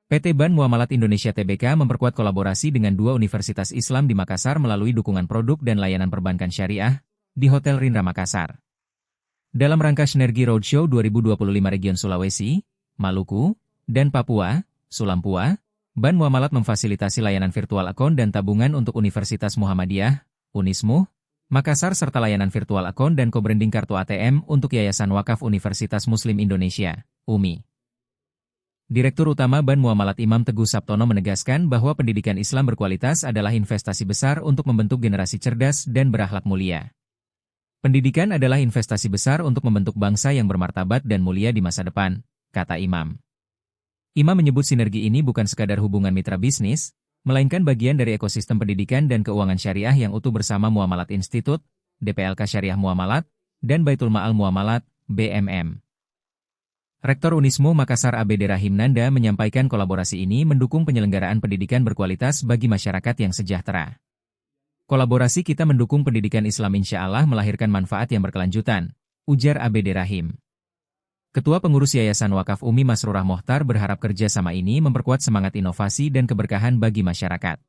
PT Ban Muamalat Indonesia Tbk memperkuat kolaborasi dengan dua universitas Islam di Makassar melalui dukungan produk dan layanan perbankan syariah di Hotel Rindra Makassar. Dalam rangka Sinergi Roadshow 2025 Region Sulawesi, Maluku, dan Papua, Sulampua, Ban Muamalat memfasilitasi layanan virtual akun dan tabungan untuk Universitas Muhammadiyah, Unismu, Makassar serta layanan virtual akun dan co-branding kartu ATM untuk Yayasan Wakaf Universitas Muslim Indonesia, UMI. Direktur Utama Ban Muamalat Imam Teguh Saptono menegaskan bahwa pendidikan Islam berkualitas adalah investasi besar untuk membentuk generasi cerdas dan berakhlak mulia. Pendidikan adalah investasi besar untuk membentuk bangsa yang bermartabat dan mulia di masa depan, kata Imam. Imam menyebut sinergi ini bukan sekadar hubungan mitra bisnis, melainkan bagian dari ekosistem pendidikan dan keuangan syariah yang utuh bersama Muamalat Institute, DPLK Syariah Muamalat, dan Baitul Ma'al Muamalat, BMM. Rektor Unismu Makassar ABD Rahim Nanda menyampaikan kolaborasi ini mendukung penyelenggaraan pendidikan berkualitas bagi masyarakat yang sejahtera. Kolaborasi kita mendukung pendidikan Islam insya Allah melahirkan manfaat yang berkelanjutan, ujar ABD Rahim. Ketua Pengurus Yayasan Wakaf UMI Masrurah Mohtar berharap kerjasama ini memperkuat semangat inovasi dan keberkahan bagi masyarakat.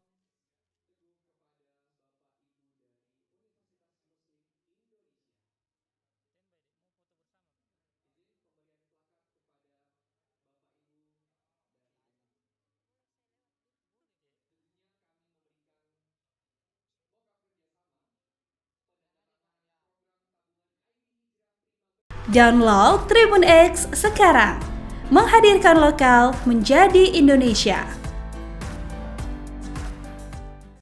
Download Tribun X sekarang, menghadirkan lokal menjadi Indonesia.